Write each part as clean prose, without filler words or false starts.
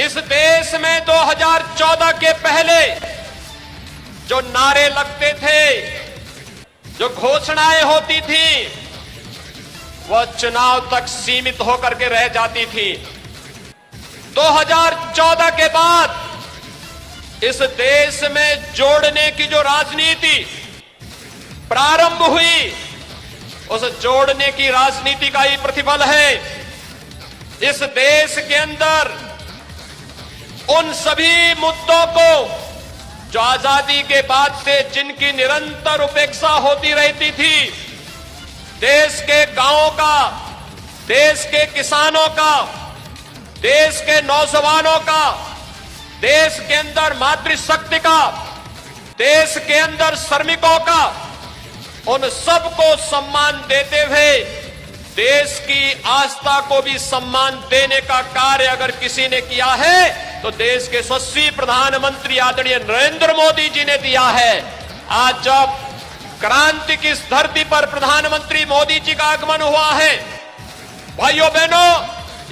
इस देश में 2014 के पहले जो नारे लगते थे, जो घोषणाएं होती थी, वह चुनाव तक सीमित होकर के रह जाती थी। 2014 के बाद इस देश में जोड़ने की जो राजनीति प्रारंभ हुई, उस जोड़ने की राजनीति का ही प्रतिफल है। इस देश के अंदर उन सभी मुद्दों को जो आजादी के बाद से जिनकी निरंतर उपेक्षा होती रहती थी, देश के गांवों का, देश के किसानों का, देश के नौजवानों का, देश के अंदर मातृशक्ति का, देश के अंदर श्रमिकों का, उन सबको सम्मान देते हुए देश की आस्था को भी सम्मान देने का कार्य अगर किसी ने किया है तो देश के यशस्वी प्रधानमंत्री आदरणीय नरेंद्र मोदी जी ने दिया है। आज जब क्रांति की इस धरती पर प्रधानमंत्री मोदी जी का आगमन हुआ है, भाइयों बहनों,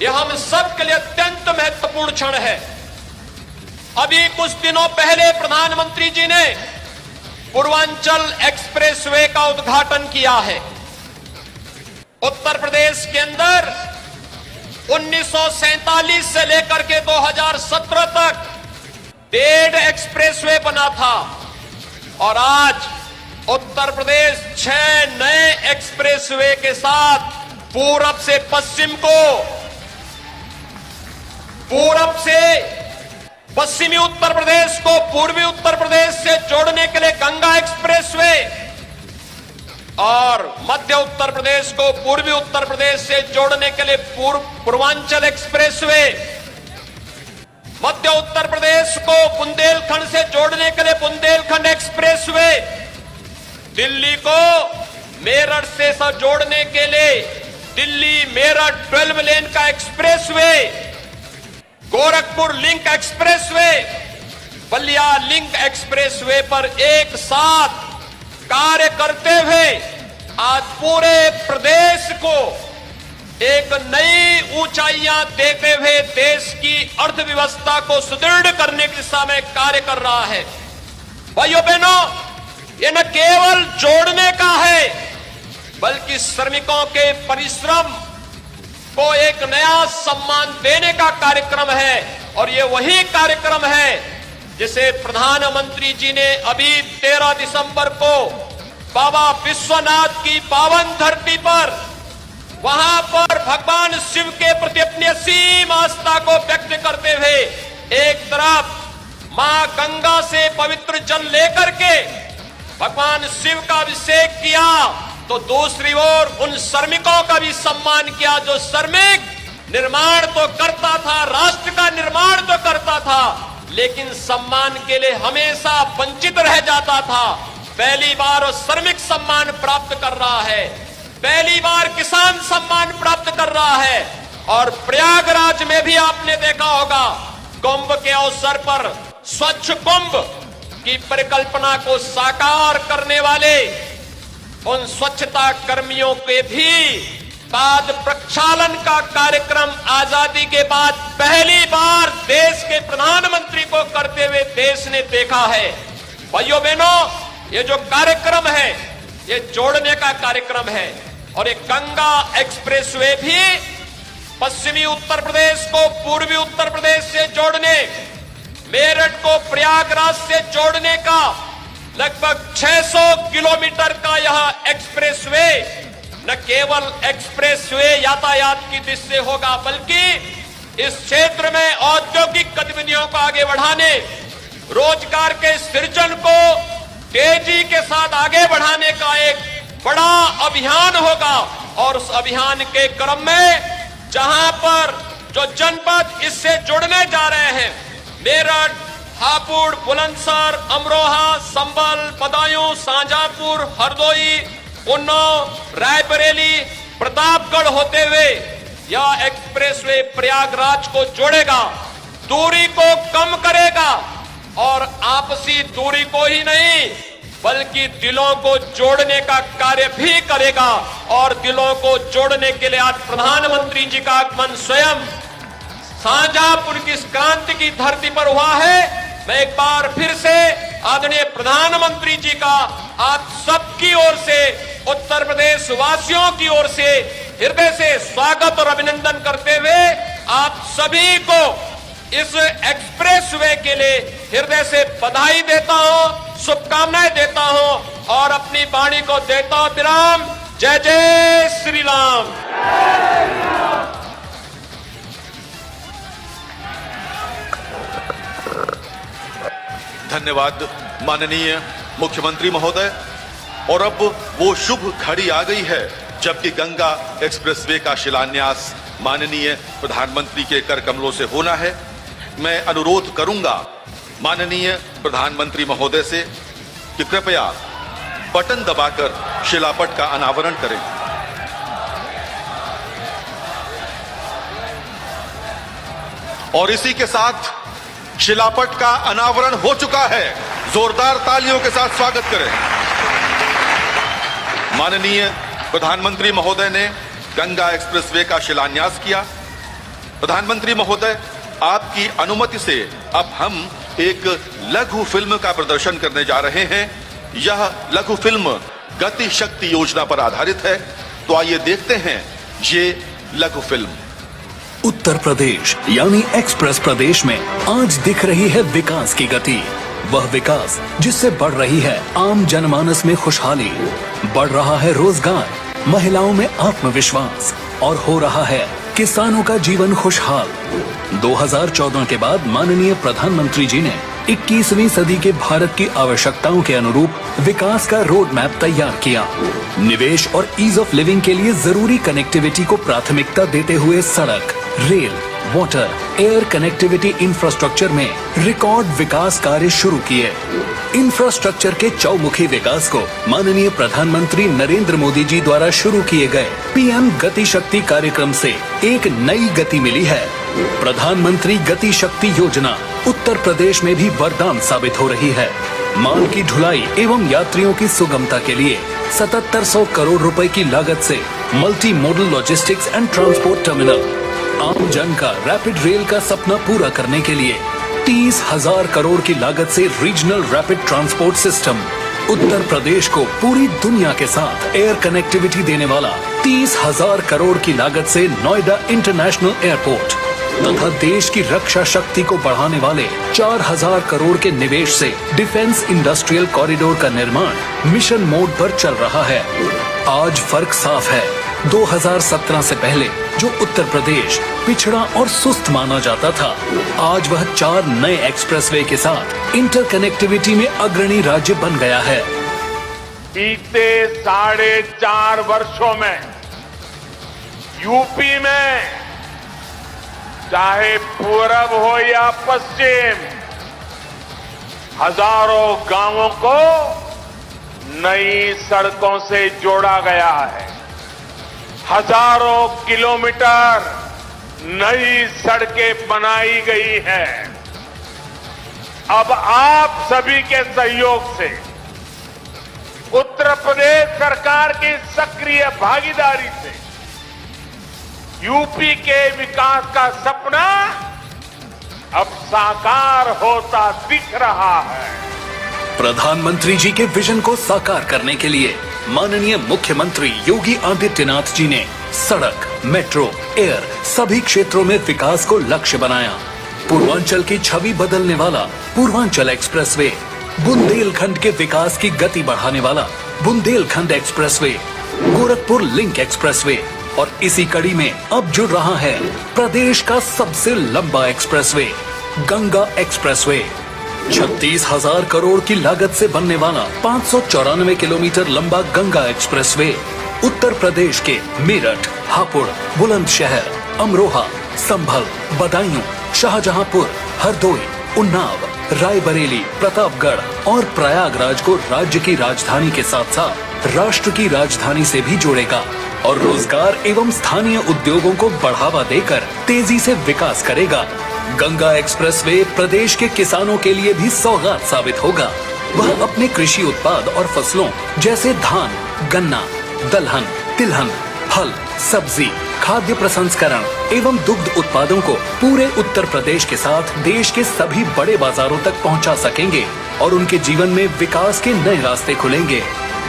यह हम सब के लिए अत्यंत महत्वपूर्ण क्षण है। अभी कुछ दिनों पहले प्रधानमंत्री जी ने पूर्वांचल एक्सप्रेसवे का उद्घाटन किया है। उत्तर प्रदेश के अंदर 1947 से लेकर के 2017 तक 1.5 एक्सप्रेसवे बना था और आज उत्तर प्रदेश 6 नए एक्सप्रेसवे के साथ पूरब से पश्चिम को, पूरब से पश्चिमी उत्तर प्रदेश को पूर्वी उत्तर प्रदेश से जोड़ने के लिए गंगा एक्सप्रेसवे और मध्य उत्तर प्रदेश को पूर्वी उत्तर प्रदेश से जोड़ने के लिए पूर्वांचल एक्सप्रेसवे, मध्य उत्तर प्रदेश को बुंदेलखंड से जोड़ने के लिए बुंदेलखंड एक्सप्रेसवे, दिल्ली को मेरठ से जोड़ने के लिए दिल्ली मेरठ 12 लेन का expressway, Gorakhpur link expressway, Ballia link expressway पर एक साथ कार्य करते हुए आज पूरे प्रदेश को एक नई ऊंचाइयां देते हुए देश की अर्थव्यवस्था को सुदृढ़ करने की दिशा में कार्य कर रहा है। भाइयों बहनों, ये न केवल जोड़ने का है बल्कि श्रमिकों के परिश्रम को एक नया सम्मान देने का कार्यक्रम है और ये वही कार्यक्रम है जिसे प्रधानमंत्री जी ने अभी 13 दिसंबर को बाबा विश्वनाथ की पावन धरती पर, वहां पर भगवान शिव के प्रति अपनी असीम आस्था को व्यक्त करते हुए एक तरफ मां गंगा से पवित्र जल लेकर के भगवान शिव का अभिषेक किया तो दूसरी ओर उन श्रमिकों का भी सम्मान किया जो श्रमिक निर्माण तो करता था, राष्ट्र का निर्माण तो करता था, लेकिन सम्मान के लिए हमेशा वंचित रह जाता था। पहली बार वो श्रमिक सम्मान प्राप्त कर रहा है, पहली बार किसान सम्मान प्राप्त कर रहा है। और प्रयागराज में भी आपने देखा होगा, कुंभ के अवसर पर स्वच्छ कुंभ की परिकल्पना को साकार करने वाले उन स्वच्छता कर्मियों के भी बाद प्रक्षालन का कार्यक्रम आजादी के बाद पहली बार देश के प्रधानमंत्री को करते हुए देश ने देखा है। भाइयों बहनों, ये जो कार्यक्रम है ये जोड़ने का कार्यक्रम है और एक गंगा एक्सप्रेसवे भी पश्चिमी उत्तर प्रदेश को पूर्वी उत्तर प्रदेश से जोड़ने, मेरठ को प्रयागराज से जोड़ने का लगभग 600 किलोमीटर का यह एक्सप्रेसवे न केवल एक्सप्रेसवे यातायात की दृष्टि से होगा बल्कि इस क्षेत्र में औद्योगिक गतिविधियों को आगे बढ़ाने, रोजगार के सृजन को तेजी के साथ आगे बढ़ाने का एक बड़ा अभियान होगा। और उस अभियान के क्रम में जहां पर जो जनपद इससे जुड़ने जा रहे हैं, मेरठ, हापुड़, बुलंदशहर, अमरोहा, संभल, बदायूं, शाहजहांपुर, हरदोई, उन्नाव, रायबरेली, प्रतापगढ़ होते हुए यह एक्सप्रेसवे प्रयागराज को जोड़ेगा, दूरी को कम करेगा और आपसी दूरी को ही नहीं बल्कि दिलों को जोड़ने का कार्य भी करेगा। और दिलों को जोड़ने के लिए आज प्रधानमंत्री जी का आगमन स्वयं शाहजहांपुर की इस क्रांति की धरती पर हुआ है। मैं एक बार फिर से आदरणीय प्रधानमंत्री जी का आप सबकी ओर से, उत्तर प्रदेश वासियों की ओर से हृदय से स्वागत और अभिनंदन करते हुए आप सभी को इस एक्सप्रेसवे के लिए हृदय से बधाई देता हूं, शुभकामनाएं देता हूं और अपनी वाणी को देता हूं विराम। जय जय श्री राम। धन्यवाद माननीय मुख्यमंत्री महोदय। और अब वो शुभ घड़ी आ गई है जबकि गंगा एक्सप्रेसवे का शिलान्यास माननीय प्रधानमंत्री के कर कमलों से होना है। मैं अनुरोध करूंगा माननीय प्रधानमंत्री महोदय से कि कृपया बटन दबाकर शिलापट का अनावरण करें। और इसी के साथ शिलापट का अनावरण हो चुका है। जोरदार तालियों के साथ स्वागत करें। माननीय प्रधानमंत्री महोदय ने गंगा एक्सप्रेसवे का शिलान्यास किया। प्रधानमंत्री महोदय, आपकी अनुमति से अब हम एक लघु फिल्म का प्रदर्शन करने जा रहे हैं। यह लघु फिल्म गति शक्ति योजना पर आधारित है। तो आइए देखते हैं ये लघु फिल्म। उत्तर प्रदेश यानी एक्सप्रेस प्रदेश में आज दिख रही है विकास की गति। वह विकास जिससे बढ़ रही है आम जनमानस में खुशहाली, बढ़ रहा है रोजगार, महिलाओं में आत्मविश्वास और हो रहा है किसानों का जीवन खुशहाल। 2014 के बाद माननीय प्रधानमंत्री जी ने 21वीं सदी के भारत की आवश्यकताओं के अनुरूप विकास का रोड मैप तैयार किया। निवेश और ईज ऑफ लिविंग के लिए जरूरी कनेक्टिविटी को प्राथमिकता देते हुए सड़क, rail, water, air connectivity infrastructure में रिकॉर्ड विकास कार्य शुरू किए। इंफ्रास्ट्रक्चर के चौमुखी विकास को माननीय प्रधानमंत्री नरेंद्र मोदी जी द्वारा शुरू किए गए पीएम गति शक्ति कार्यक्रम से एक नई गति मिली है। प्रधानमंत्री गति शक्ति योजना उत्तर प्रदेश में भी वरदान साबित हो रही है। माल की ढुलाई एवं यात्रियों की सुगमता के लिए 7700 करोड़ रुपए की लागत से multi modal logistics and transport terminal, आम जन का रैपिड रेल का सपना पूरा करने के लिए 30,000 करोड़ की लागत से regional rapid transport system, Uttar Pradesh को पूरी दुनिया के साथ एयर कनेक्टिविटी देने वाला 30,000 करोड़ की लागत से नोएडा इंटरनेशनल एयरपोर्ट तथा देश की रक्षा शक्ति को बढ़ाने वाले 4,000 करोड़ के निवेश से डिफेंस इंडस्ट्रियल कॉरिडोर का निर्माण मिशन मोड पर चल रहा है। आज फर्क साफ है। 2017 से पहले जो उत्तर प्रदेश पिछड़ा और सुस्त माना जाता था, आज वह 4 नए एक्सप्रेसवे के साथ इंटरकनेक्टिविटी में अग्रणी राज्य बन गया है। बीते 4.5 वर्षों में यूपी में चाहे पूरब हो या पश्चिम, हजारों गांवों को नई सड़कों से जोड़ा गया है। हजारों किलोमीटर नई सड़कें बनाई गई हैं। अब आप सभी के सहयोग से, उत्तर प्रदेश सरकार की सक्रिय भागीदारी से यूपी के विकास का सपना अब साकार होता दिख रहा है। प्रधानमंत्री जी के विजन को साकार करने के लिए माननीय मुख्यमंत्री योगी आदित्यनाथ जी ने सड़क, मेट्रो, एयर सभी क्षेत्रों में विकास को लक्ष्य बनाया। पूर्वांचल की छवि बदलने वाला पूर्वांचल एक्सप्रेसवे, बुंदेलखंड के विकास की गति बढ़ाने वाला Bundelkhand expressway, Gorakhpur link expressway और इसी कड़ी में अब जुड़ रहा है प्रदेश का सबसे लंबा एक्सप्रेसवे गंगा एक्सप्रेसवे। 36,000 करोड़ की लागत से बनने वाला 594 किलोमीटर लंबा गंगा एक्सप्रेसवे उत्तर प्रदेश के मेरठ, हापुड़, बुलंदशहर, अमरोहा, संभल, बदायूं, शाहजहांपुर, हरदोई, उन्नाव, रायबरेली, प्रतापगढ़ और प्रयागराज को राज्य की राजधानी के साथ साथ राष्ट्र की राजधानी से भी जोड़ेगा और रोजगार एवं स्थानीय उद्योगों को बढ़ावा देकर तेजी से विकास करेगा। गंगा एक्सप्रेसवे प्रदेश के किसानों के लिए भी सौगात साबित होगा। वह अपने कृषि उत्पाद और फसलों जैसे धान, गन्ना, दलहन, तिलहन, फल, सब्जी, खाद्य प्रसंस्करण एवं दुग्ध उत्पादों को पूरे उत्तर प्रदेश के साथ देश के सभी बड़े बाजारों तक पहुंचा सकेंगे और उनके जीवन में विकास के नए रास्ते खुलेंगे।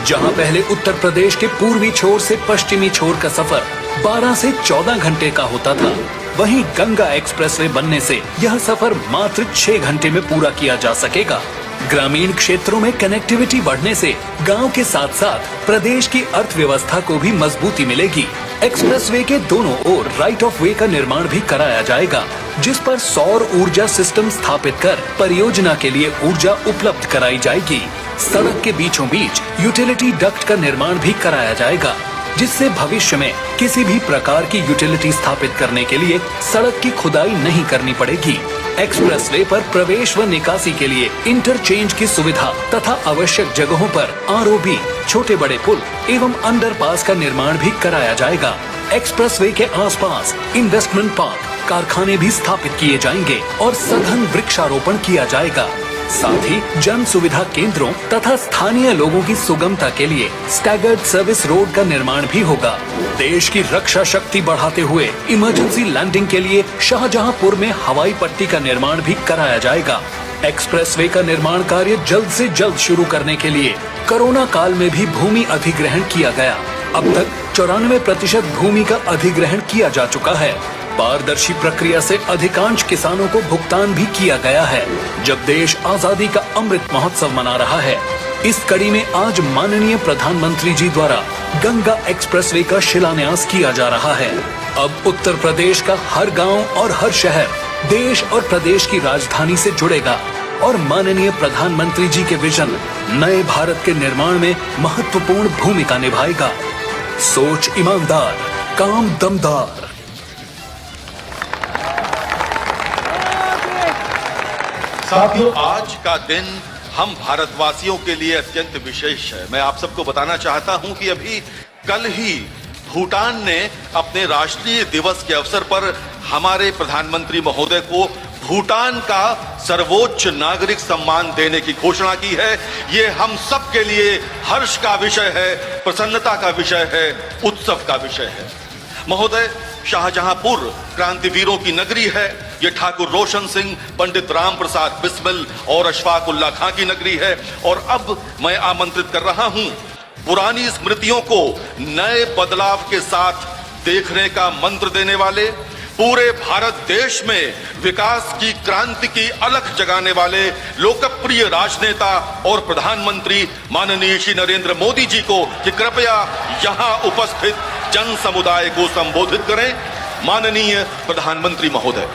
जहां पहले उत्तर प्रदेश के पूर्वी छोर से पश्चिमी छोर का सफर 12 से 14 घंटे का होता था, वहीं गंगा एक्सप्रेसवे बनने से यह सफर मात्र 6 घंटे में पूरा किया जा सकेगा। ग्रामीण क्षेत्रों में कनेक्टिविटी बढ़ने से गांव के साथ साथ प्रदेश की अर्थव्यवस्था को भी मजबूती मिलेगी। एक्सप्रेसवे के दोनों ओर राइट ऑफ वे का निर्माण भी कराया जाएगा, जिस पर सौर ऊर्जा सिस्टम स्थापित कर परियोजना के लिए ऊर्जा उपलब्ध कराई जाएगी। सड़क के बीचों बीच यूटिलिटी डक्ट का निर्माण भी कराया जाएगा, जिससे भविष्य में किसी भी प्रकार की यूटिलिटी स्थापित करने के लिए सड़क की खुदाई नहीं करनी पड़ेगी। एक्सप्रेसवे पर प्रवेश व निकासी के लिए इंटरचेंज की सुविधा तथा आवश्यक जगहों पर आरओबी, छोटे बड़े पुल एवं अंडरपास का निर्माण भी कराया जाएगा। एक्सप्रेसवे के आसपास इन्वेस्टमेंट पार्क, कारखाने भी स्थापित किए जाएंगे और सघन वृक्षारोपण किया जाएगा। साथ ही जन सुविधा केंद्रों तथा स्थानीय लोगों की सुगमता के लिए स्टैगर्ड सर्विस रोड का निर्माण भी होगा। देश की रक्षा शक्ति बढ़ाते हुए इमरजेंसी लैंडिंग के लिए शाहजहांपुर में हवाई पट्टी का निर्माण भी कराया जाएगा। एक्सप्रेसवे का निर्माण कार्य जल्द से जल्द शुरू करने के लिए कोरोना काल में भी भूमि अधिग्रहण किया गया। अब तक 94% भूमि का अधिग्रहण किया जा चुका है। पारदर्शी प्रक्रिया से अधिकांश किसानों को भुगतान भी किया गया है। जब देश आजादी का अमृत महोत्सव मना रहा है, इस कड़ी में आज माननीय प्रधानमंत्री जी द्वारा गंगा एक्सप्रेसवे का शिलान्यास किया जा रहा है। अब उत्तर प्रदेश का हर गांव और हर शहर देश और प्रदेश की राजधानी से जुड़ेगा और माननीय प्रधानमंत्री जी के विजन नए भारत के निर्माण में महत्वपूर्ण भूमिका निभाएगा। सोच ईमानदार, काम दमदार। साथियों, आज का दिन हम भारतवासियों के लिए अत्यंत विशेष है। मैं आप सबको बताना चाहता हूं कि अभी कल ही भूटान ने अपने राष्ट्रीय दिवस के अवसर पर हमारे प्रधानमंत्री महोदय को भूटान का सर्वोच्च नागरिक सम्मान देने की घोषणा की है। ये हम सब के लिए हर्ष का विषय है, प्रसन्नता का विषय है, उत्सव का विषय है। महोदय, शाहजहांपुर क्रांतिवीरों की नगरी है। ये ठाकुर रोशन सिंह, पंडित राम प्रसाद बिस्मिल और अशफाक उल्लाह खां की नगरी है। और अब मैं आमंत्रित कर रहा हूं पुरानी स्मृतियों को नए बदलाव के साथ देखने का मंत्र देने वाले, पूरे भारत देश में विकास की क्रांति की अलख जगाने वाले लोकप्रिय राजनेता और प्रधानमंत्री माननीय श्री नरेंद्र मोदी जी को कि कृपया यहां उपस्थित जन समुदाय को संबोधित करें। माननीय प्रधानमंत्री महोदय।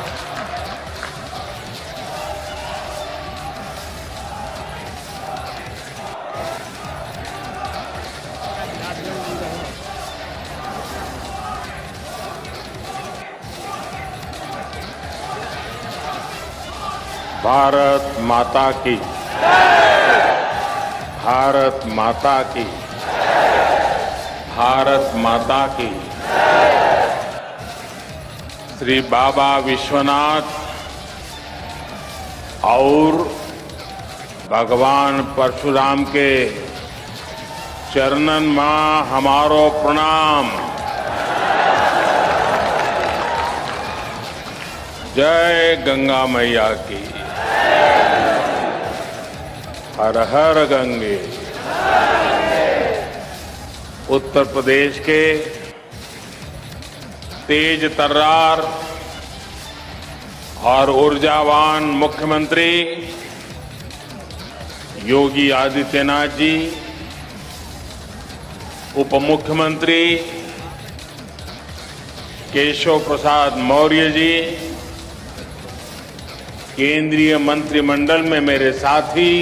भारत माता की, भारत माता की, भारत माता की। श्री बाबा विश्वनाथ और भगवान परशुराम के चरणन मां हमारो प्रणाम। जय गंगा मैया की। हर हर गंगे। उत्तर प्रदेश के तेज तर्रार और ऊर्जावान मुख्यमंत्री योगी आदित्यनाथ जी, उप मुख्यमंत्री केशव प्रसाद मौर्य जी, केंद्रीय मंत्रिमंडल में मेरे साथी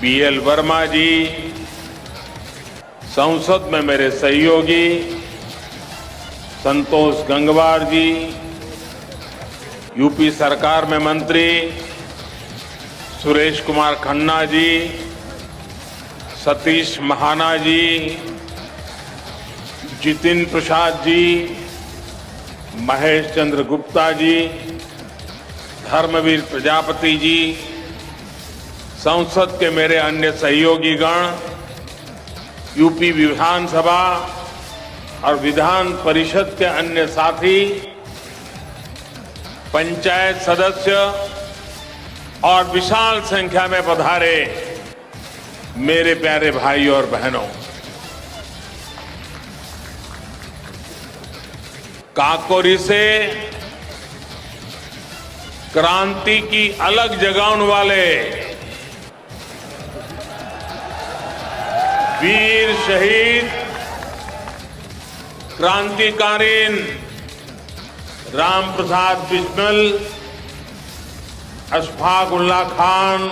बीएल वर्मा जी, संसद में मेरे सहयोगी संतोष गंगवार जी, यूपी सरकार में मंत्री सुरेश कुमार खन्ना जी, सतीश महाना जी, जितिन प्रसाद जी, महेश चंद्र गुप्ता जी, धर्मवीर प्रजापति जी, संसद के मेरे अन्य सहयोगी गण, यूपी विधानसभा और विधान परिषद के अन्य साथी, पंचायत सदस्य और विशाल संख्या में पधारे मेरे प्यारे भाई और बहनों, काकोरी से क्रांति की अलग जगाने वाले वीर शहीद क्रांतिकारीन राम प्रसाद बिस्मिल, अशफाक उल्लाह खान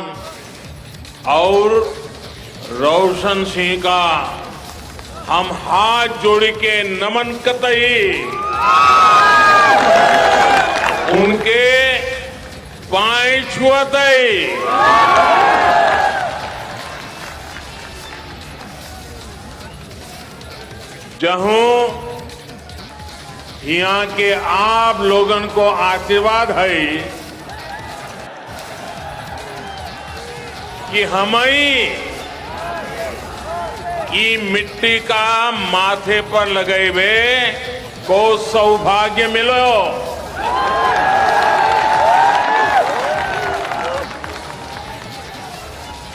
और रोशन सिंह का हम हाथ जोड़ के नमन कतई उनके पांव छुअतई। जहूं यहाँ के आप लोगन को आशीर्वाद है कि हमें की मिट्टी का माथे पर लगे हुए को सौभाग्य मिलो।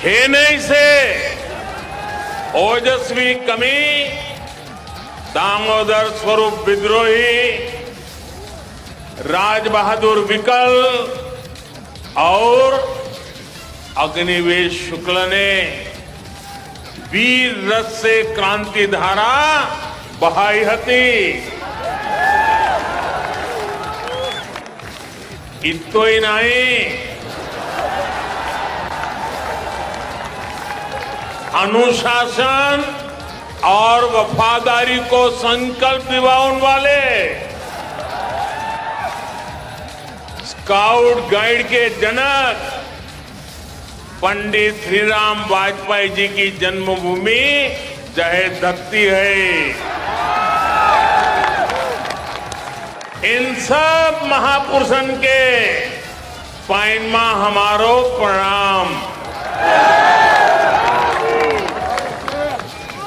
हे नहीं से ओजस्वी कमी, दामोदर स्वरूप विद्रोही, राज बहादुर विकल और अग्निवेश शुक्ल ने वीर रस से क्रांति धारा बहाई हती। इतो ही नहीं, अनुशासन और वफादारी को संकल्प दिवाने वाले स्काउट गाइड के जनक पंडित श्री राम वाजपेयी जी की जन्मभूमि जय धरती है। इन सब महापुरुषन के पाइनमा हमारो प्रणाम।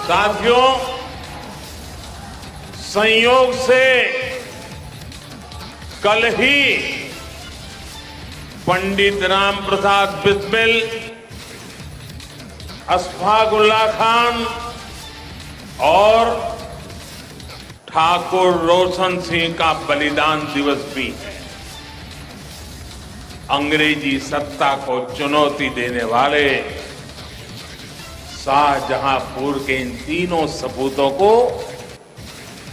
साथियों, संयोग से कल ही पंडित राम प्रसाद बिस्मिल, अशफाक उल्लाह खान और ठाकुर रोशन सिंह का बलिदान दिवस भी है। अंग्रेजी सत्ता को चुनौती देने वाले शाहजहांपुर के इन तीनों सपूतों को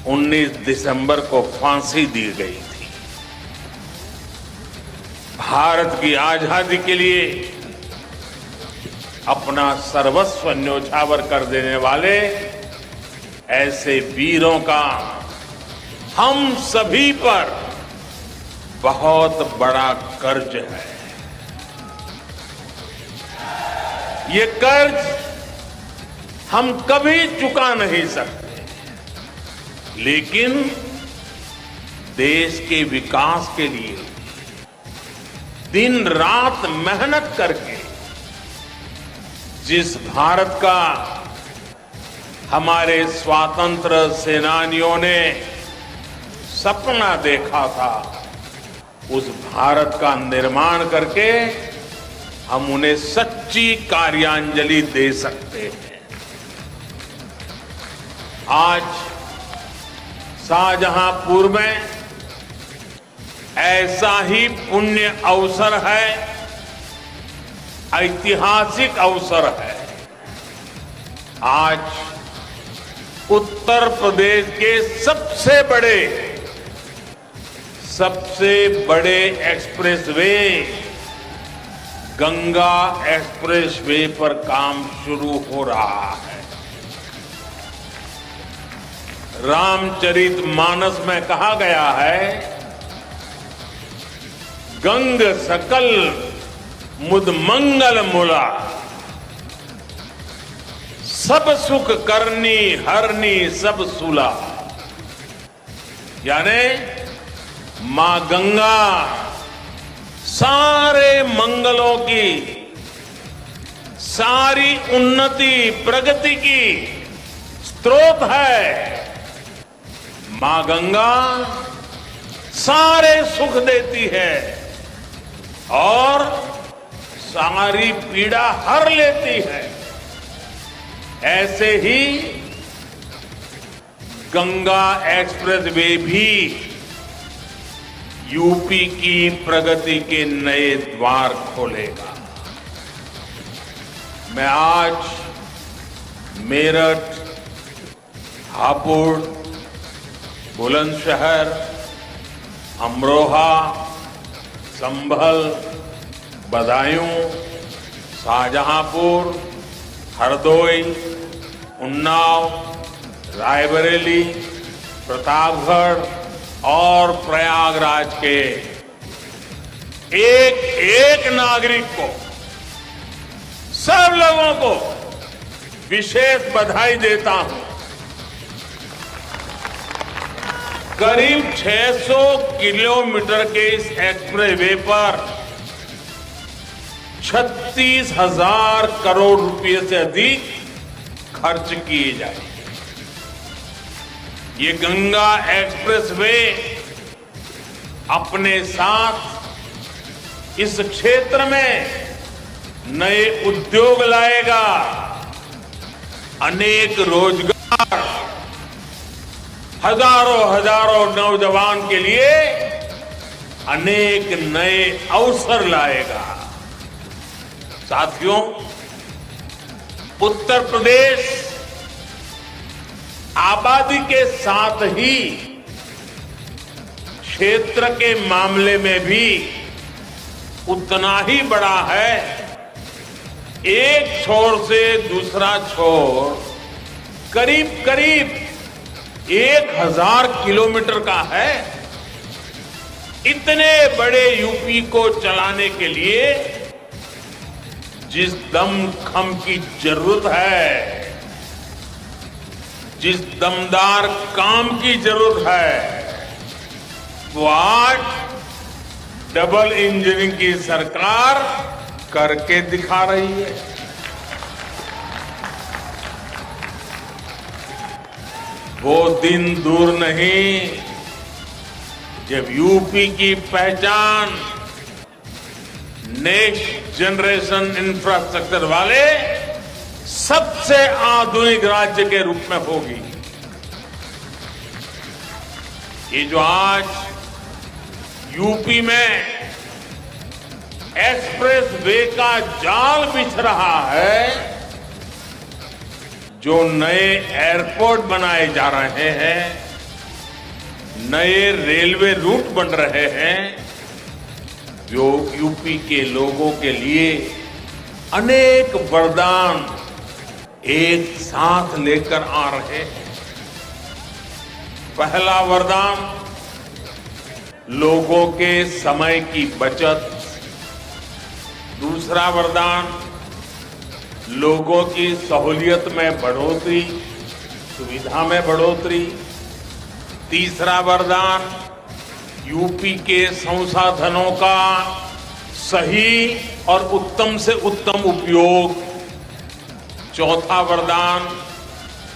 19 दिसंबर को फांसी दी गई थी। भारत की आजादी के लिए अपना सर्वस्व न्योछावर कर देने वाले ऐसे वीरों का हम सभी पर बहुत बड़ा कर्ज है। ये कर्ज हम कभी चुका नहीं सकते, लेकिन देश के विकास के लिए दिन रात मेहनत करके जिस भारत का हमारे स्वातंत्र सेनानियों ने सपना देखा था, उस भारत का निर्माण करके हम उन्हें सच्ची कार्यांजलि दे सकते हैं। आज शाहजहांपुर में ऐसा ही पुण्य अवसर है, ऐतिहासिक अवसर है। आज उत्तर प्रदेश के सबसे बड़े एक्सप्रेसवे गंगा एक्सप्रेसवे पर काम शुरू हो रहा है। रामचरितमानस में कहा गया है, गंग सकल मुद मंगल मूला, सब सुख करनी हरनी सब सूला। यानी मां गंगा सारे मंगलों की सारी उन्नति प्रगति की स्रोत है। मां गंगा सारे सुख देती है और सारी पीड़ा हर लेती है। ऐसे ही गंगा एक्सप्रेस वे भी यूपी की प्रगति के नए द्वार खोलेगा। मैं आज मेरठ, हापुड़, बुलंदशहर, अमरोहा, संभल, बदायूं, शाहजहांपुर, हरदोई, उन्नाव, रायबरेली, प्रतापगढ़ और प्रयागराज के एक एक नागरिक को, सब लोगों को विशेष बधाई देता हूं। करीब 600 किलोमीटर के इस एक्सप्रेसवे पर 36,000 करोड़ रुपए से अधिक खर्च किए जाएंगे। ये गंगा एक्सप्रेसवे अपने साथ इस क्षेत्र में नए उद्योग लाएगा, अनेक रोजगार, हजारों नौजवान के लिए अनेक नए अवसर लाएगा। साथियों, उत्तर प्रदेश आबादी के साथ ही क्षेत्र के मामले में भी उतना ही बड़ा है। एक छोर से दूसरा छोर करीब 1000 किलोमीटर का है। इतने बड़े यूपी को चलाने के लिए जिस दमखम की जरूरत है, जिस दमदार काम की जरूरत है, वो आज डबल इंजन की सरकार करके दिखा रही है। वो दिन दूर नहीं जब यूपी की पहचान नेक्स्ट जनरेशन इंफ्रास्ट्रक्चर वाले सबसे आधुनिक राज्य के रूप में होगी। ये जो आज यूपी में एक्सप्रेस वे का जाल बिछ रहा है, जो नए एयरपोर्ट बनाए जा रहे हैं, नए रेलवे रूट बन रहे हैं, जो यूपी के लोगों के लिए अनेक वरदान एक साथ लेकर आ रहे हैं। पहला वरदान लोगों के समय की बचत, दूसरा वरदान लोगों की सहूलियत में बढ़ोतरी, सुविधा में बढ़ोतरी, तीसरा वरदान यूपी के संसाधनों का सही और उत्तम से उत्तम उपयोग, चौथा वरदान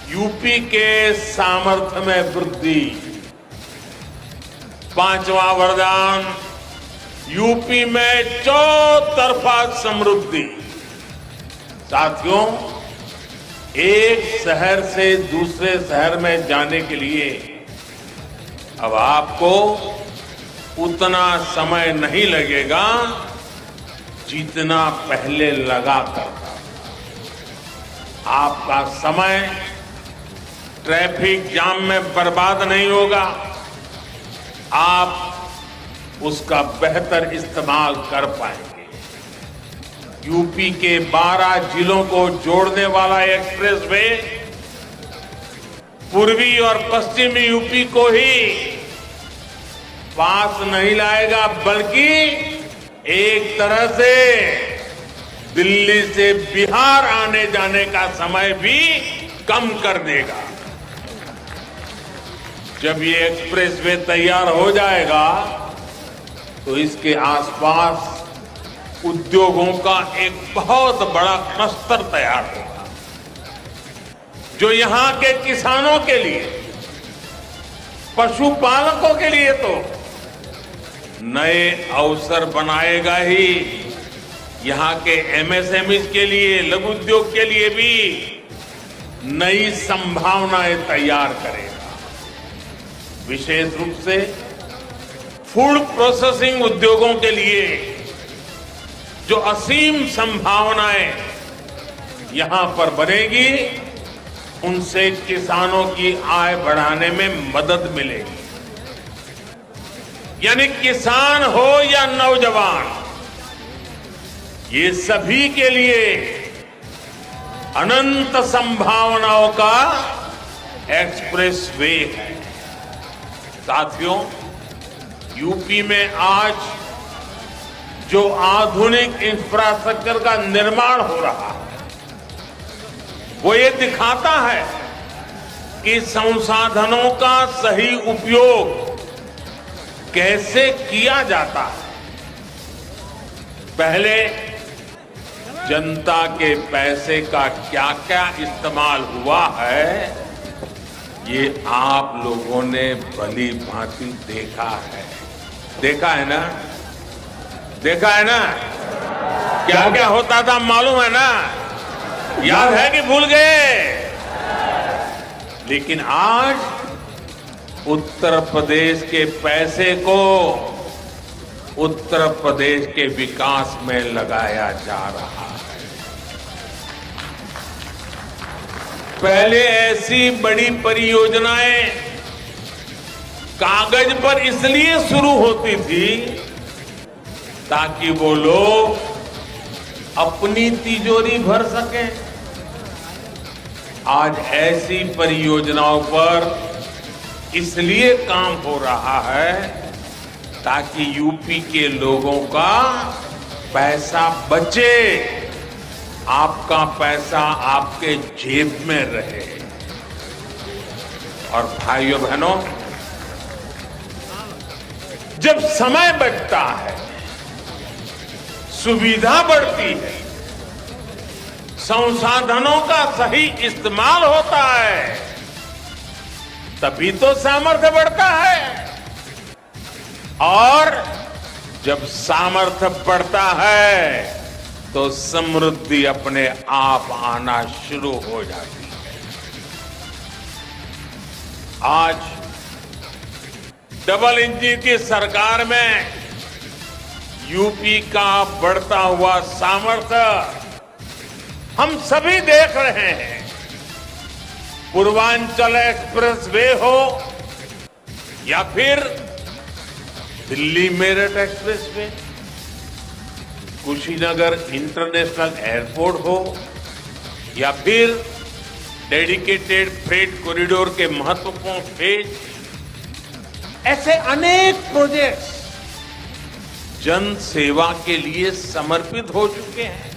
यूपी के सामर्थ्य में वृद्धि, पांचवा वरदान यूपी में चौतरफा समृद्धि। साथियों, एक शहर से दूसरे शहर में जाने के लिए अब आपको उतना समय नहीं लगेगा जितना पहले लगा करता। आपका समय ट्रैफिक जाम में बर्बाद नहीं होगा, आप उसका बेहतर इस्तेमाल कर पाएंगे। यूपी के 12 जिलों को जोड़ने वाला एक्सप्रेसवे पूर्वी और पश्चिमी यूपी को ही पास नहीं लाएगा, बल्कि एक तरह से दिल्ली से बिहार आने जाने का समय भी कम कर देगा। जब ये एक्सप्रेसवे तैयार हो जाएगा तो इसके आसपास उद्योगों का एक बहुत बड़ा क्लस्टर तैयार होगा, जो यहां के किसानों के लिए, पशुपालकों के लिए तो नए अवसर बनाएगा ही, यहां के एमएसएमई के लिए, लघु उद्योग के लिए भी नई संभावनाएं तैयार करेगा। विशेष रूप से फूड प्रोसेसिंग उद्योगों के लिए जो असीम संभावनाएं यहां पर बनेगी, उनसे किसानों की आय बढ़ाने में मदद मिलेगी। यानी किसान हो या नौजवान, ये सभी के लिए अनंत संभावनाओं का एक्सप्रेस वे है। साथियों, यूपी में आज जो आधुनिक इंफ्रास्ट्रक्चर का निर्माण हो रहा है, वो ये दिखाता है कि संसाधनों का सही उपयोग कैसे किया जाता है। पहले जनता के पैसे का क्या क्या इस्तेमाल हुआ है, ये आप लोगों ने भली भांति देखा है। देखा है ना? देखा है ना? क्या क्या होता था मालूम है ना? याद है कि भूल गए? लेकिन आज उत्तर प्रदेश के पैसे को उत्तर प्रदेश के विकास में लगाया जा रहा है। पहले ऐसी बड़ी परियोजनाएं कागज पर इसलिए शुरू होती थी ताकि वो लोग अपनी तिजोरी भर सकें। आज ऐसी परियोजनाओं पर इसलिए काम हो रहा है ताकि यूपी के लोगों का पैसा बचे, आपका पैसा आपके जेब में रहे। और भाइयों बहनों, जब समय बढ़ता है, सुविधा बढ़ती है, संसाधनों का सही इस्तेमाल होता है, तभी तो सामर्थ्य बढ़ता है। और जब सामर्थ्य बढ़ता है तो समृद्धि अपने आप आना शुरू हो जाती है। आज डबल इंजन की सरकार में यूपी का बढ़ता हुआ सामर्थ्य हम सभी देख रहे हैं। पूर्वांचल एक्सप्रेस वे हो या फिर Delhi Meerut express way, Kushinagar international airport हो या फिर डेडिकेटेड फ्रेट कॉरिडोर के महत्वपूर्ण फेज, ऐसे अनेक प्रोजेक्ट्स जन सेवा के लिए समर्पित हो चुके हैं।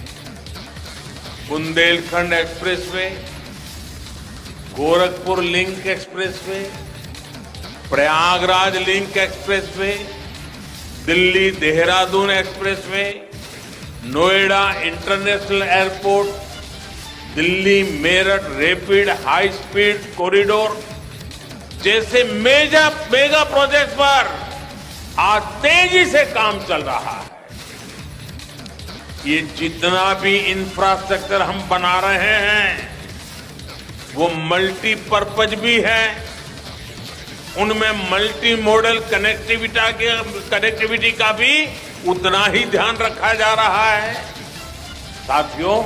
Bundelkhand expressway, Gorakhpur link expressway, Prayagraj link expressway, Delhi Dehradun expressway, Noida international airport, Delhi Meerut rapid high speed corridor जैसे मेगा प्रोजेक्ट पर आज तेजी से काम चल रहा है। ये जितना भी इंफ्रास्ट्रक्चर हम बना रहे हैं वो मल्टीपर्पज भी है, उनमें मल्टी मॉडल कनेक्टिविटी का भी उतना ही ध्यान रखा जा रहा है। साथियों,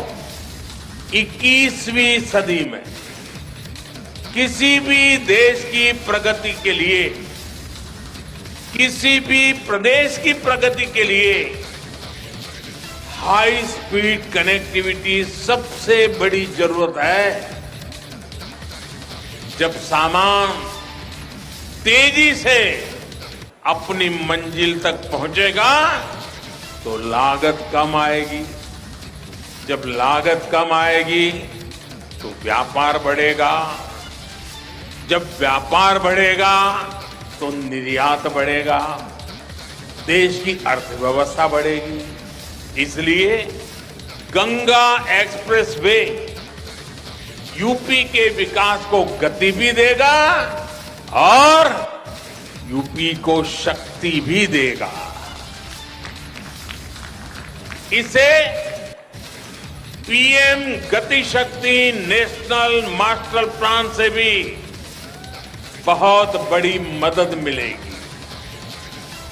21वीं सदी में किसी भी देश की प्रगति के लिए, किसी भी प्रदेश की प्रगति के लिए हाई स्पीड कनेक्टिविटी सबसे बड़ी जरूरत है। जब सामान तेजी से अपनी मंजिल तक पहुंचेगा तो लागत कम आएगी। जब लागत कम आएगी तो व्यापार बढ़ेगा। जब व्यापार बढ़ेगा तो निर्यात बढ़ेगा, देश की अर्थव्यवस्था बढ़ेगी। इसलिए गंगा एक्सप्रेसवे यूपी के विकास को गति भी देगा और यूपी को शक्ति भी देगा। इसे पीएम गति शक्ति नेशनल मास्टर प्लान से भी बहुत बड़ी मदद मिलेगी।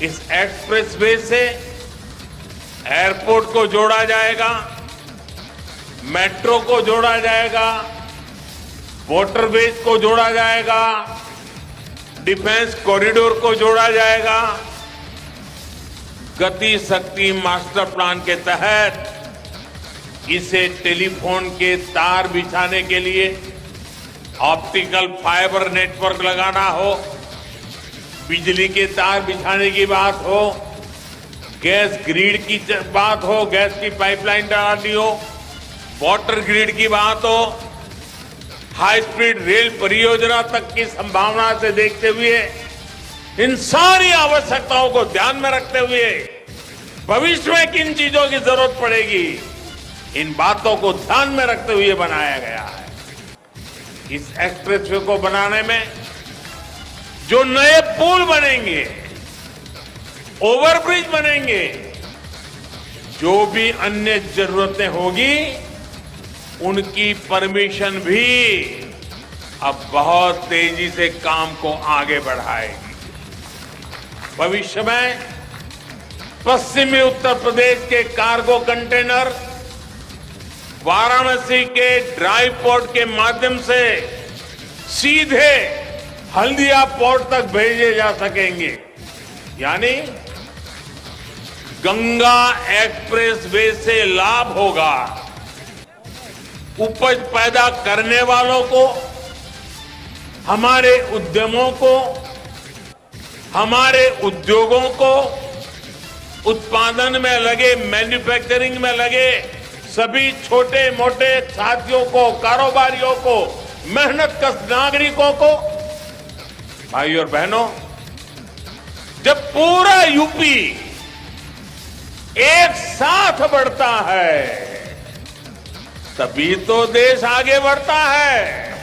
इस एक्सप्रेसवे से एयरपोर्ट को जोड़ा जाएगा, मेट्रो को जोड़ा जाएगा, वाटरवेज को जोड़ा जाएगा, डिफेंस कॉरिडोर को जोड़ा जाएगा। गति शक्ति मास्टर प्लान के तहत इसे टेलीफोन के तार बिछाने के लिए ऑप्टिकल फाइबर नेटवर्क लगाना हो, बिजली के तार बिछाने की बात हो, गैस ग्रिड की बात हो, गैस की पाइपलाइन डालनी हो, वाटर ग्रिड की बात हो, हाई स्पीड रेल परियोजना तक की संभावना से देखते हुए इन सारी आवश्यकताओं को ध्यान में रखते हुए भविष्य में किन चीजों की जरूरत पड़ेगी, इन बातों को ध्यान में रखते हुए बनाया गया है। इस एक्सप्रेसवे को बनाने में जो नए पुल बनेंगे, ओवरब्रिज बनेंगे, जो भी अन्य जरूरतें होगी, उनकी परमिशन भी अब बहुत तेजी से काम को आगे बढ़ाएगी। भविष्य में पश्चिमी उत्तर प्रदेश के कार्गो कंटेनर वाराणसी के ड्राई पोर्ट के माध्यम से सीधे हल्दिया पोर्ट तक भेजे जा सकेंगे। यानी गंगा एक्सप्रेसवे से लाभ होगा उपज पैदा करने वालों को, हमारे उद्यमों को, हमारे उद्योगों को, उत्पादन में लगे, मैन्युफैक्चरिंग में लगे सभी छोटे मोटे साथियों को, कारोबारियों को, मेहनतकश नागरिकों को। भाई और बहनों, जब पूरा यूपी एक साथ बढ़ता है तभी तो देश आगे बढ़ता है।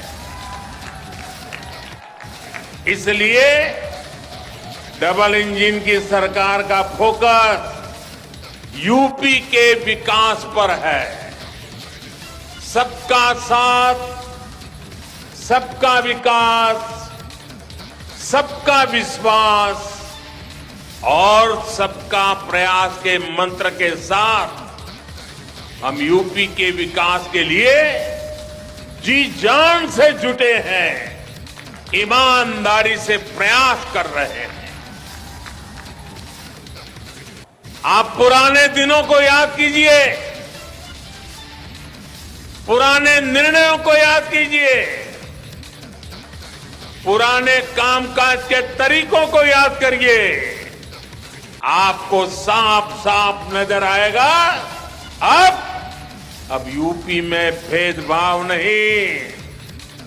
इसलिए डबल इंजन की सरकार का फोकस यूपी के विकास पर है। सबका साथ, सबका विकास, सबका विश्वास और सबका प्रयास के मंत्र के साथ हम यूपी के विकास के लिए जी जान से जुटे हैं, ईमानदारी से प्रयास कर रहे हैं। आप पुराने दिनों को याद कीजिए, पुराने निर्णयों को याद कीजिए, पुराने कामकाज के तरीकों को याद करिए। आपको साफ साफ नजर आएगा अब यूपी में भेदभाव नहीं,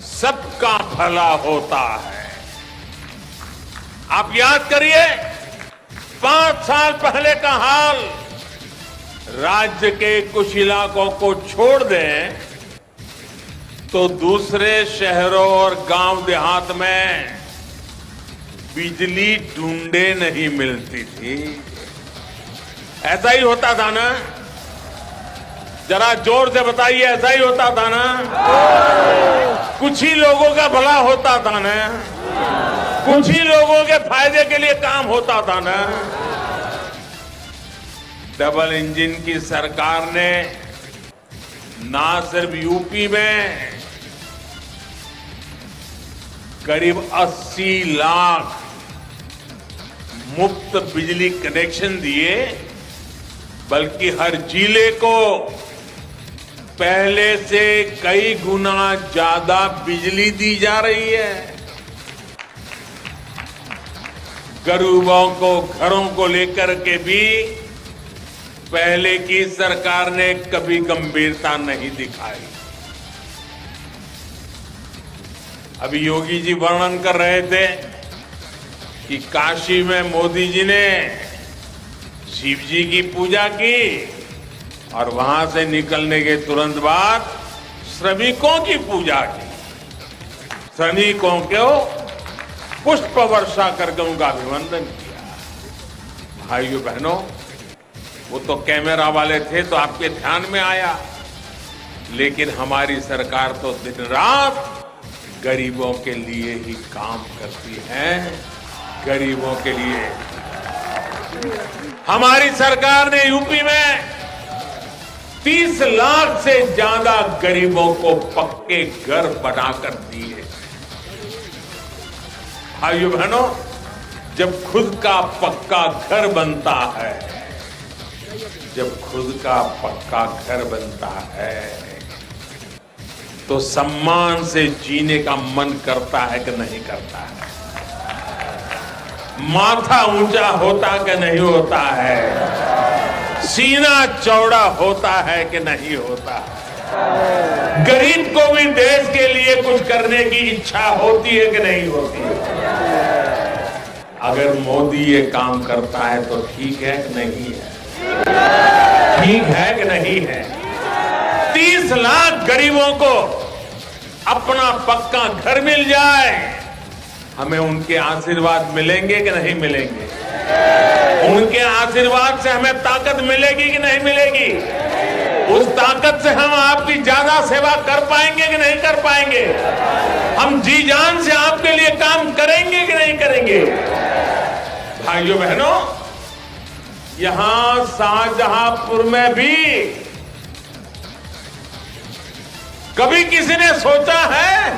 सबका भला होता है। आप याद करिए 5 साल पहले का हाल, राज्य के कुछ इलाकों को छोड़ दें तो दूसरे शहरों और गांव देहात में बिजली ढूंढे नहीं मिलती थी। ऐसा ही होता था ना? जरा जोर से बताइए, ऐसा ही होता था ना? कुछ ही लोगों का भला होता था ना? कुछ ही लोगों के फायदे के लिए काम होता था ना? डबल इंजन की सरकार ने ना सिर्फ यूपी में करीब 80 लाख मुफ्त बिजली कनेक्शन दिए, बल्कि हर जिले को पहले से कई गुना ज्यादा बिजली दी जा रही है। गरीबों को घरों को लेकर के भी पहले की सरकार ने कभी गंभीरता नहीं दिखाई। अभी योगी जी वर्णन कर रहे थे कि काशी में मोदी जी ने शिव जी की पूजा की और वहां से निकलने के तुरंत बाद श्रमिकों की पूजा की, श्रमिकों को पुष्प वर्षा करके उनका अभिनंदन किया। भाइयों बहनों, वो तो कैमरा वाले थे तो आपके ध्यान में आया, लेकिन हमारी सरकार तो दिन रात गरीबों के लिए ही काम करती है, गरीबों के लिए। हमारी सरकार ने यूपी में 30 लाख से ज्यादा गरीबों को पक्के घर बनाकर दिए। भाइयों बहनों, जब खुद का पक्का घर बनता है, जब खुद का पक्का घर बनता है तो सम्मान से जीने का मन करता है कि नहीं करता है? माथा ऊंचा होता कि नहीं होता है? सीना चौड़ा होता है कि नहीं होता है? गरीब को भी देश के लिए कुछ करने की इच्छा होती है कि नहीं होती है? अगर मोदी ये काम करता है तो ठीक है कि नहीं है? ठीक है कि नहीं है? 30 लाख गरीबों को अपना पक्का घर मिल जाए, हमें उनके आशीर्वाद मिलेंगे कि नहीं मिलेंगे? उनके आशीर्वाद से हमें ताकत मिलेगी कि नहीं मिलेगी? उस ताकत से हम आपकी ज्यादा सेवा कर पाएंगे कि नहीं कर पाएंगे? हम जी जान से आपके लिए काम करेंगे कि नहीं करेंगे? भाइयों बहनों, यहां शाहजहांपुर में भी कभी किसी ने सोचा है?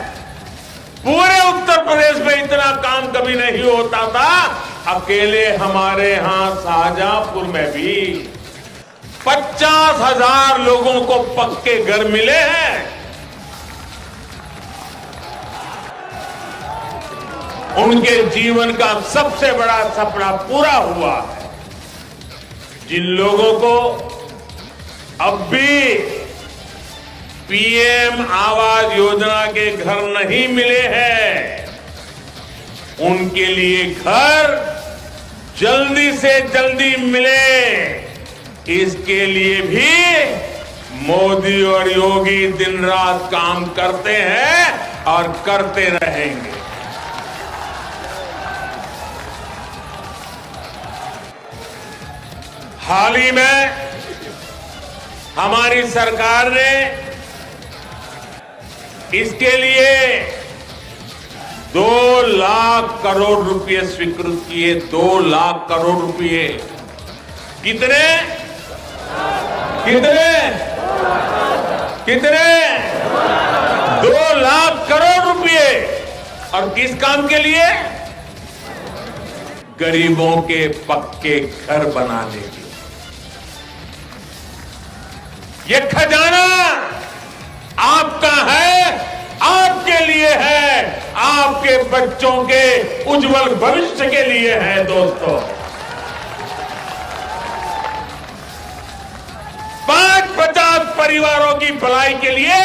पूरे उत्तर प्रदेश में इतना काम कभी नहीं होता था। अकेले हमारे यहां शाहजहांपुर में भी 50,000 लोगों को पक्के घर मिले हैं। उनके जीवन का सबसे बड़ा सपना पूरा हुआ है। जिन लोगों को अब भी पीएम आवास योजना के घर नहीं मिले हैं, उनके लिए घर जल्दी से जल्दी मिले, इसके लिए भी मोदी और योगी दिन रात काम करते हैं और करते रहेंगे। हाल ही में हमारी सरकार ने इसके लिए 2 लाख करोड़ रुपए स्वीकृत किए। 2 लाख करोड़ रुपए। कितने कितने कितने 2 लाख करोड़ रुपए। और किस काम के लिए? गरीबों के पक्के घर बनाने के लिए। ये खजाना आपका है, आपके लिए है, आपके बच्चों के उज्जवल भविष्य के लिए है। दोस्तों, 50 परिवारों की भलाई के लिए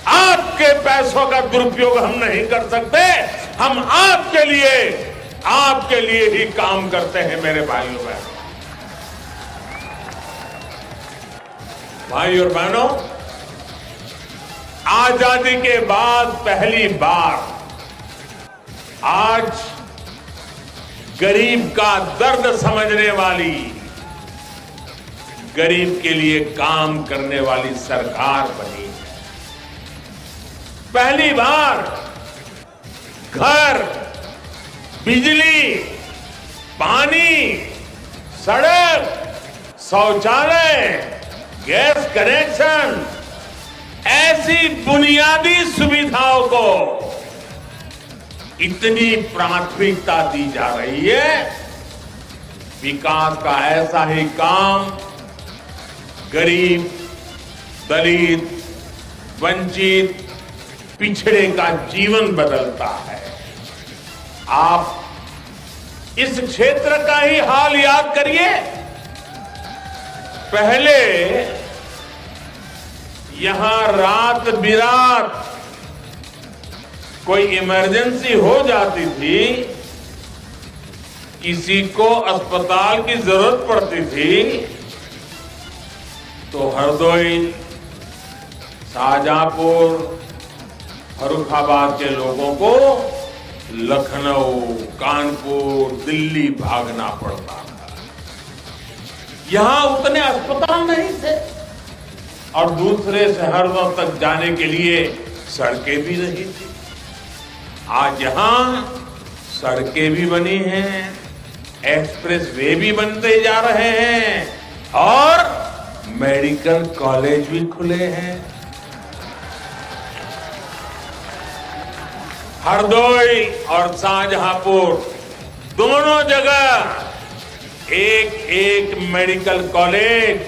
आपके पैसों का दुरुपयोग हम नहीं कर सकते। हम आपके लिए ही काम करते हैं। मेरे भाइयों बहनों, भाई और बहनों, आजादी के बाद पहली बार आज गरीब का दर्द समझने वाली, गरीब के लिए काम करने वाली सरकार बनी है। पहली बार घर, बिजली, पानी, सड़क, शौचालय, गैस कनेक्शन, ऐसी बुनियादी सुविधाओं को इतनी प्राथमिकता दी जा रही है। विकास का ऐसा ही काम गरीब, दलित, वंचित, पिछड़े का जीवन बदलता है। आप इस क्षेत्र का ही हाल याद करिए। पहले यहां रात बिरात कोई इमरजेंसी हो जाती थी, किसी को अस्पताल की जरूरत पड़ती थी, तो हरदोई, शाहजहांपुर, फर्रुखाबाद के लोगों को लखनऊ, कानपुर, दिल्ली भागना पड़ता था। यहां उतने अस्पताल नहीं थे और दूसरे शहरों तक जाने के लिए सड़कें भी नहीं थी। आज यहां सड़कें भी बनी हैं, एक्सप्रेस वे भी बनते जा रहे हैं और मेडिकल कॉलेज भी खुले हैं। हरदोई और शाहजहांपुर दोनों जगह एक एक मेडिकल कॉलेज,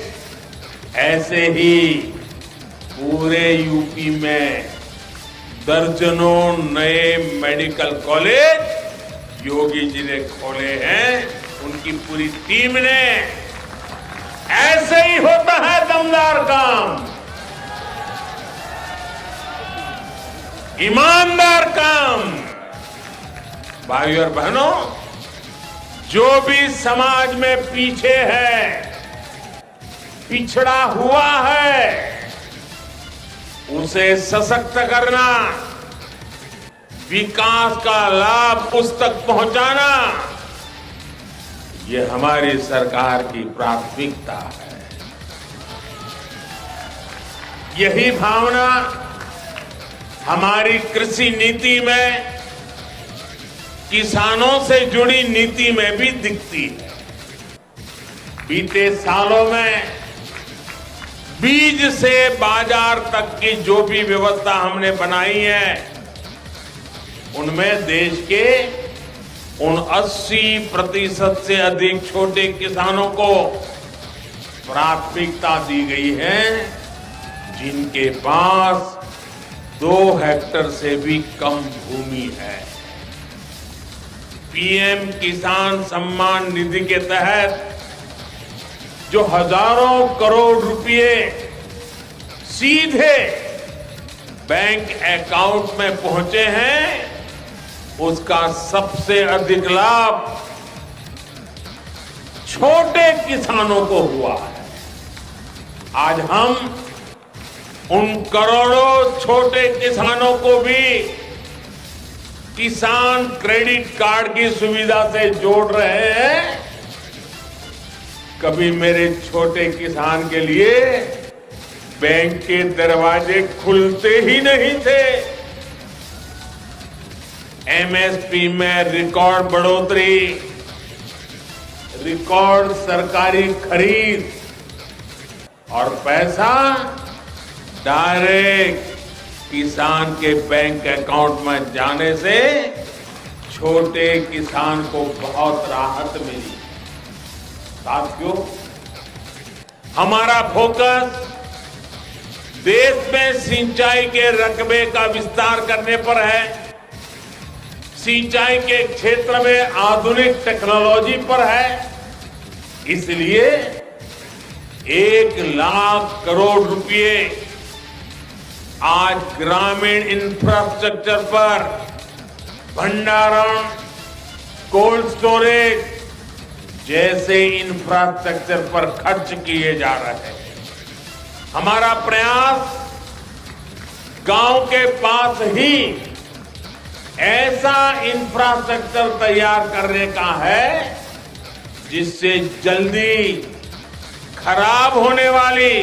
ऐसे ही पूरे यूपी में दर्जनों नए मेडिकल कॉलेज योगी जी ने खोले हैं, उनकी पूरी टीम ने। ऐसे ही होता है दमदार काम, ईमानदार काम। भाइयों और बहनों, जो भी समाज में पीछे है, पिछड़ा हुआ है, उसे सशक्त करना, विकास का लाभ उस तक पहुंचाना, ये हमारी सरकार की प्राथमिकता है। यही भावना हमारी कृषि नीति में, किसानों से जुड़ी नीति में भी दिखती है। बीते सालों में बीज से बाजार तक की जो भी व्यवस्था हमने बनाई है, उनमें देश के उन 80% से अधिक छोटे किसानों को प्राथमिकता दी गई है, जिनके पास 2 हेक्टेयर से भी कम भूमि है। पीएम किसान सम्मान निधि के तहत जो हजारों करोड़ रुपए सीधे बैंक अकाउंट में पहुंचे हैं, उसका सबसे अधिक लाभ छोटे किसानों को हुआ है। आज हम उन करोड़ों छोटे किसानों को भी किसान क्रेडिट कार्ड की सुविधा से जोड़ रहे हैं। कभी मेरे छोटे किसान के लिए बैंक के दरवाजे खुलते ही नहीं थे। एमएसपी में रिकॉर्ड बढ़ोतरी, रिकॉर्ड सरकारी खरीद और पैसा डायरेक्ट किसान के बैंक अकाउंट में जाने से छोटे किसान को बहुत राहत मिली। साथियों, हमारा फोकस देश में सिंचाई के रकबे का विस्तार करने पर है, सिंचाई के क्षेत्र में आधुनिक टेक्नोलॉजी पर है। इसलिए 1 लाख करोड़ रुपए आज ग्रामीण इंफ्रास्ट्रक्चर पर, भंडारण, कोल्ड स्टोरेज जैसे इंफ्रास्ट्रक्चर पर खर्च किए जा रहे हैं। हमारा प्रयास गांव के पास ही ऐसा इंफ्रास्ट्रक्चर तैयार करने का है जिससे जल्दी खराब होने वाली,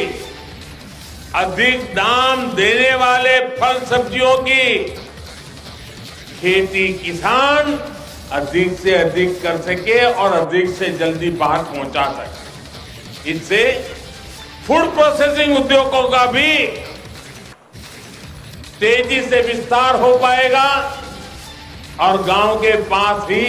अधिक दाम देने वाले फल सब्जियों की खेती किसान अधिक से अधिक कर सके और अधिक से जल्दी बाहर पहुंचा सके। इससे फूड प्रोसेसिंग उद्योगों का भी तेजी से विस्तार हो पाएगा और गांव के पास ही